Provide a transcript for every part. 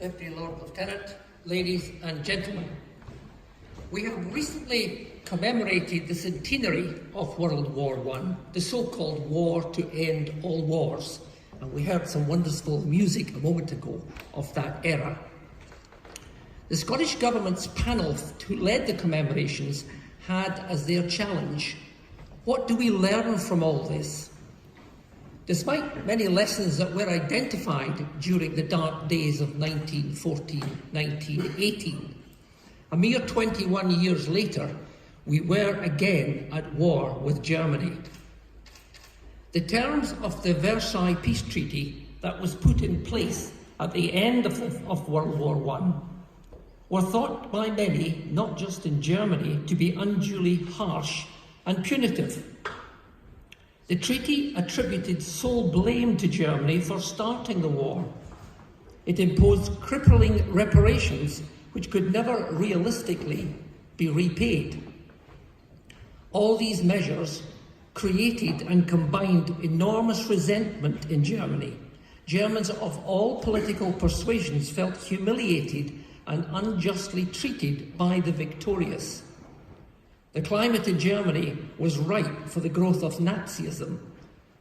Deputy Lord Lieutenant, ladies and gentlemen. We have recently commemorated the centenary of World War I, the so-called war to end all wars. And we heard some wonderful music a moment ago of that era. The Scottish Government's panel who led the commemorations had as their challenge, what do we learn from all this? Despite many lessons that were identified during the dark days of 1914-1918, a mere 21 years later, we were again at war with Germany. The terms of the Versailles Peace Treaty that was put in place at the end of World War I were thought by many, not just in Germany, to be unduly harsh and punitive. The treaty attributed sole blame to Germany for starting the war. It imposed crippling reparations which could never realistically be repaid. All these measures created and combined enormous resentment in Germany. Germans of all political persuasions felt humiliated and unjustly treated by the victorious. The climate in Germany was ripe for the growth of Nazism,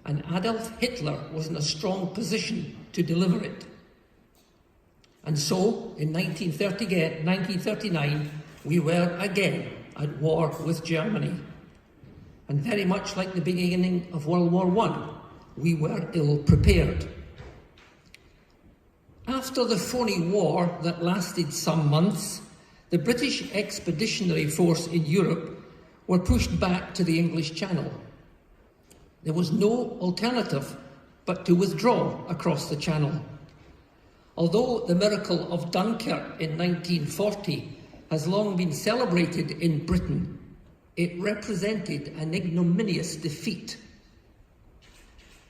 and Adolf Hitler was in a strong position to deliver it. And so, in 1939, we were again at war with Germany. And very much like the beginning of World War I, we were ill-prepared. After the phony war that lasted some months, the British Expeditionary Force in Europe were pushed back to the English Channel. There was no alternative but to withdraw across the Channel. Although the miracle of Dunkirk in 1940 has long been celebrated in Britain, it represented an ignominious defeat.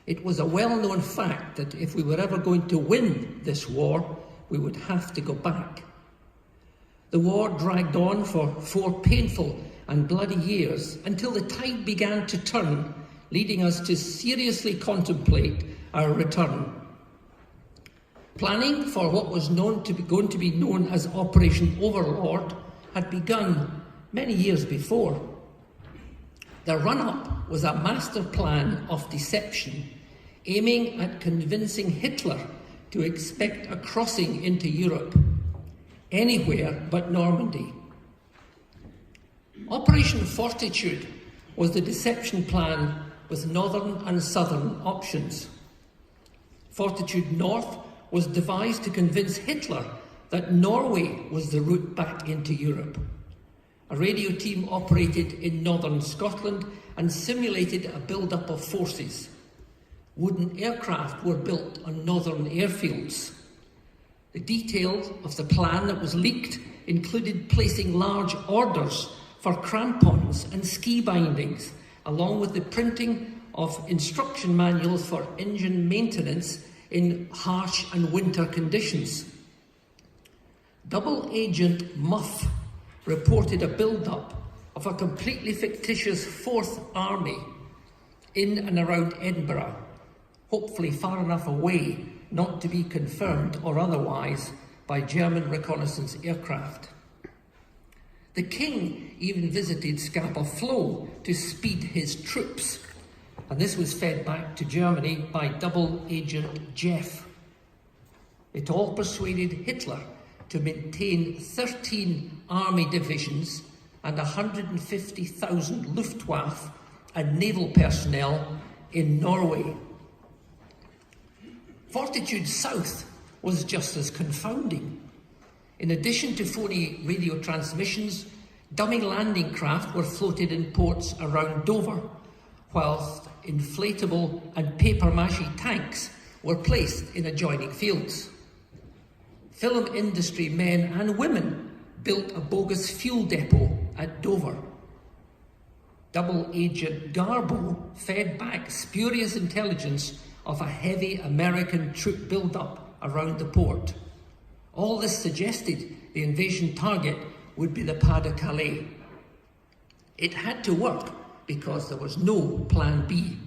It was a well-known fact that if we were ever going to win this war, we would have to go back. The war dragged on for 4 painful and bloody years until the tide began to turn, leading us to seriously contemplate our return. Planning for what was going to be known as Operation Overlord had begun many years before. The run-up was a master plan of deception, aiming at convincing Hitler to expect a crossing into Europe, anywhere but Normandy. Operation Fortitude was the deception plan with northern and southern options. Fortitude North was devised to convince Hitler that Norway was the route back into Europe. A radio team operated in northern Scotland and simulated a build-up of forces. Wooden aircraft were built on northern airfields. The details of the plan that was leaked included placing large orders for crampons and ski bindings, along with the printing of instruction manuals for engine maintenance in harsh and winter conditions. Double agent Muff reported a build-up of a completely fictitious Fourth Army in and around Edinburgh, hopefully far enough away not to be confirmed or otherwise by German reconnaissance aircraft. The King even visited Scapa Flow to speed his troops, and this was fed back to Germany by double agent Jeff. It all persuaded Hitler to maintain 13 army divisions and 150,000 Luftwaffe and naval personnel in Norway. Fortitude South was just as confounding. In addition to phony radio transmissions, dummy landing craft were floated in ports around Dover, whilst inflatable and papier-mâché tanks were placed in adjoining fields. Film industry men and women built a bogus fuel depot at Dover. Double agent Garbo fed back spurious intelligence of a heavy American troop build-up around the port. All this suggested the invasion target would be the Pas-de-Calais. It had to work because there was no plan B.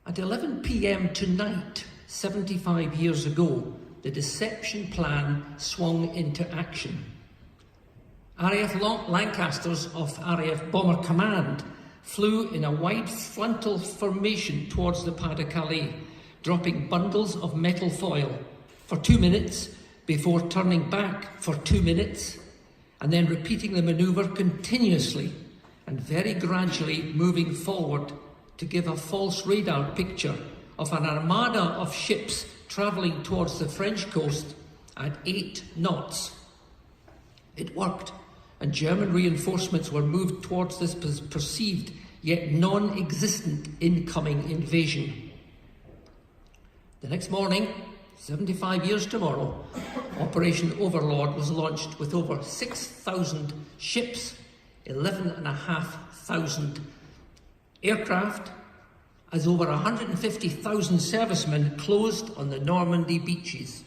At 11 p.m. tonight, 75 years ago, the deception plan swung into action. RAF Lancasters of RAF Bomber Command flew in a wide frontal formation towards the Pas-de-Calais, dropping bundles of metal foil for 2 minutes before turning back for 2 minutes, and then repeating the manoeuvre continuously and very gradually moving forward to give a false radar picture of an armada of ships travelling towards the French coast at 8 knots. It worked, and German reinforcements were moved towards this perceived yet non-existent incoming invasion. The next morning, 75 years tomorrow, Operation Overlord was launched with over 6,000 ships, 11,500 aircraft, as over 150,000 servicemen closed on the Normandy beaches.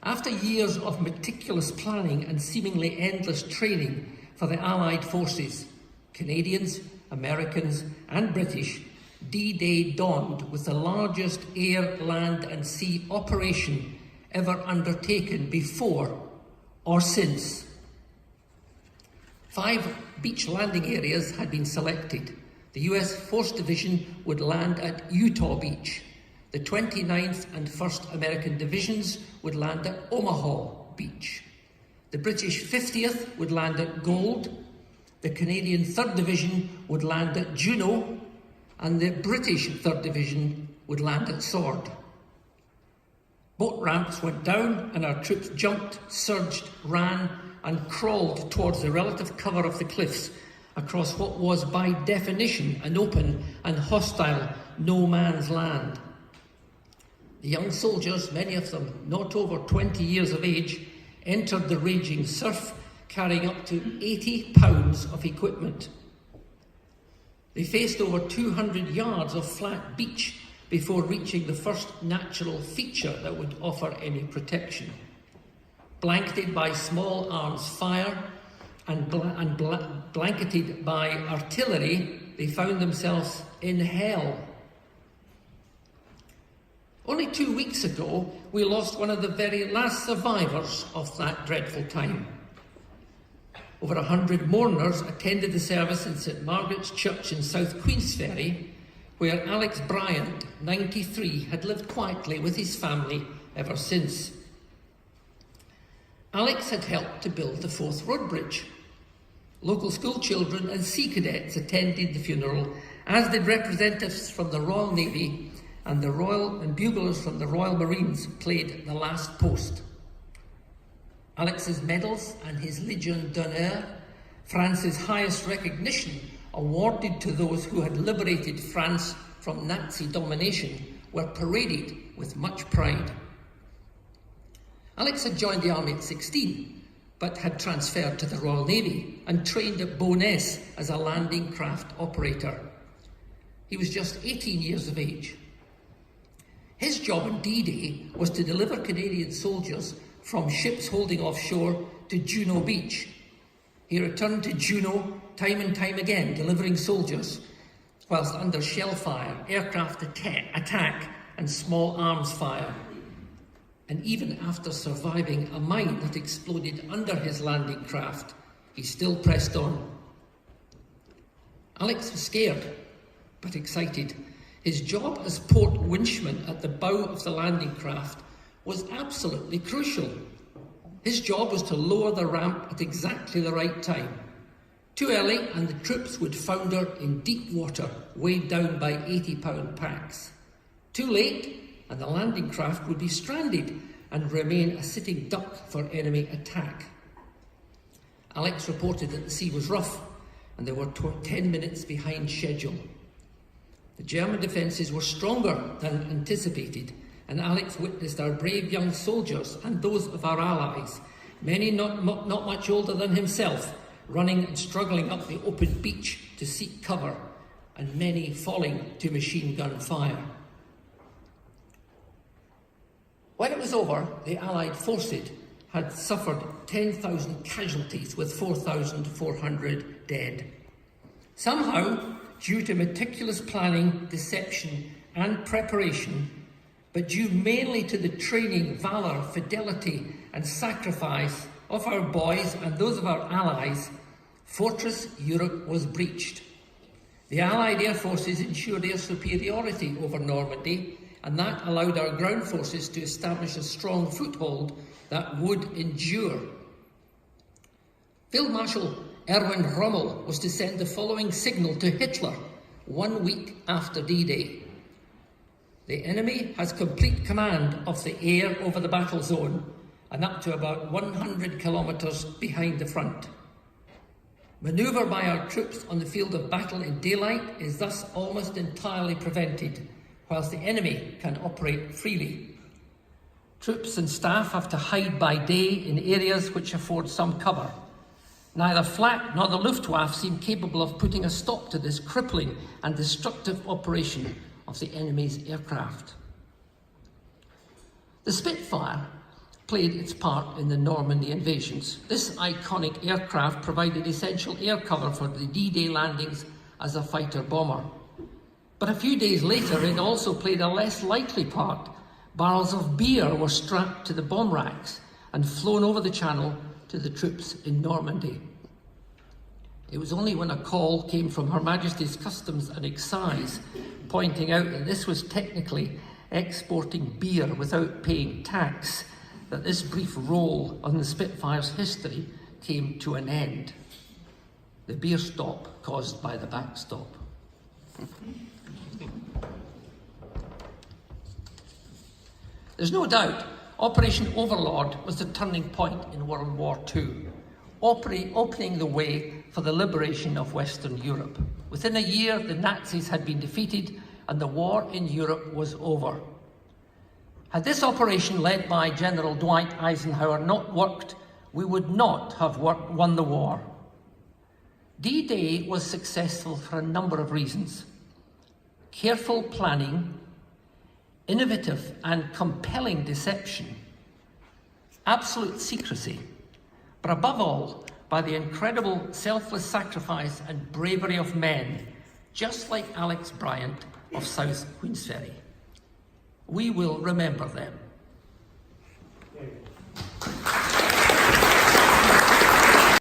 After years of meticulous planning and seemingly endless training for the Allied forces, Canadians, Americans and British, D-Day dawned with the largest air, land and sea operation ever undertaken before or since. 5 beach landing areas had been selected. The US 4th Division would land at Utah Beach. The 29th and 1st American Divisions would land at Omaha Beach. The British 50th would land at Gold. The Canadian 3rd Division would land at Juno, and the British 3rd Division would land at Sword. Boat ramps went down and our troops jumped, surged, ran and crawled towards the relative cover of the cliffs across what was by definition an open and hostile no man's land. The young soldiers, many of them not over 20 years of age, entered the raging surf carrying up to 80 pounds of equipment. They faced over 200 yards of flat beach before reaching the first natural feature that would offer any protection. Blanketed by small arms fire and blanketed by artillery, they found themselves in hell. Only 2 weeks ago, we lost one of the very last survivors of that dreadful time. Over 100 mourners attended the service in St Margaret's Church in South Queensferry, where Alex Bryant, 93, had lived quietly with his family ever since. Alex had helped to build the 4th Road Bridge. Local school children and sea cadets attended the funeral, as did representatives from the Royal Navy, and the Royal and buglers from the Royal Marines played the last post. Alex's medals and his Légion d'honneur, France's highest recognition awarded to those who had liberated France from Nazi domination, were paraded with much pride. Alex had joined the army at 16, but had transferred to the Royal Navy and trained at Bo'ness as a landing craft operator. He was just 18 years of age. His job on D-Day was to deliver Canadian soldiers from ships holding offshore to Juno Beach. He returned to Juno time and time again, delivering soldiers, whilst under shell fire, aircraft attack and small arms fire. And even after surviving a mine that exploded under his landing craft, he still pressed on. Alex was scared, but excited. His job as port winchman at the bow of the landing craft was absolutely crucial. His job was to lower the ramp at exactly the right time. Too early and the troops would founder in deep water, weighed down by 80-pound packs. Too late and the landing craft would be stranded and remain a sitting duck for enemy attack. Alex reported that the sea was rough and they were 10 minutes behind schedule. The German defences were stronger than anticipated, and Alex witnessed our brave young soldiers and those of our allies, many not much older than himself, running and struggling up the open beach to seek cover, and many falling to machine gun fire. When it was over, the Allied forces had suffered 10,000 casualties with 4,400 dead. Somehow, due to meticulous planning, deception and preparation, but due mainly to the training, valour, fidelity and sacrifice of our boys and those of our allies, Fortress Europe was breached. The Allied air forces ensured their superiority over Normandy, and that allowed our ground forces to establish a strong foothold that would endure. Field Marshal Erwin Rommel was to send the following signal to Hitler 1 week after D-Day. The enemy has complete command of the air over the battle zone and up to about 100 kilometres behind the front. Manoeuvre by our troops on the field of battle in daylight is thus almost entirely prevented, whilst the enemy can operate freely. Troops and staff have to hide by day in areas which afford some cover. Neither Flak nor the Luftwaffe seem capable of putting a stop to this crippling and destructive operation of the enemy's aircraft. The Spitfire played its part in the Normandy invasions. This iconic aircraft provided essential air cover for the D-Day landings as a fighter-bomber. But a few days later, it also played a less likely part. Barrels of beer were strapped to the bomb racks and flown over the channel to the troops in Normandy. It was only when a call came from Her Majesty's Customs and Excise pointing out that this was technically exporting beer without paying tax that this brief role on the Spitfire's history came to an end. The beer stop caused by the backstop. There's no doubt Operation Overlord was the turning point in World War II, opening the way for the liberation of Western Europe. Within a year, the Nazis had been defeated and the war in Europe was over. Had this operation led by General Dwight Eisenhower not worked, we would not have won the war. D-Day was successful for a number of reasons. Careful planning, innovative and compelling deception, absolute secrecy, but above all, by the incredible selfless sacrifice and bravery of men, just like Alex Bryant of South Queensferry. We will remember them.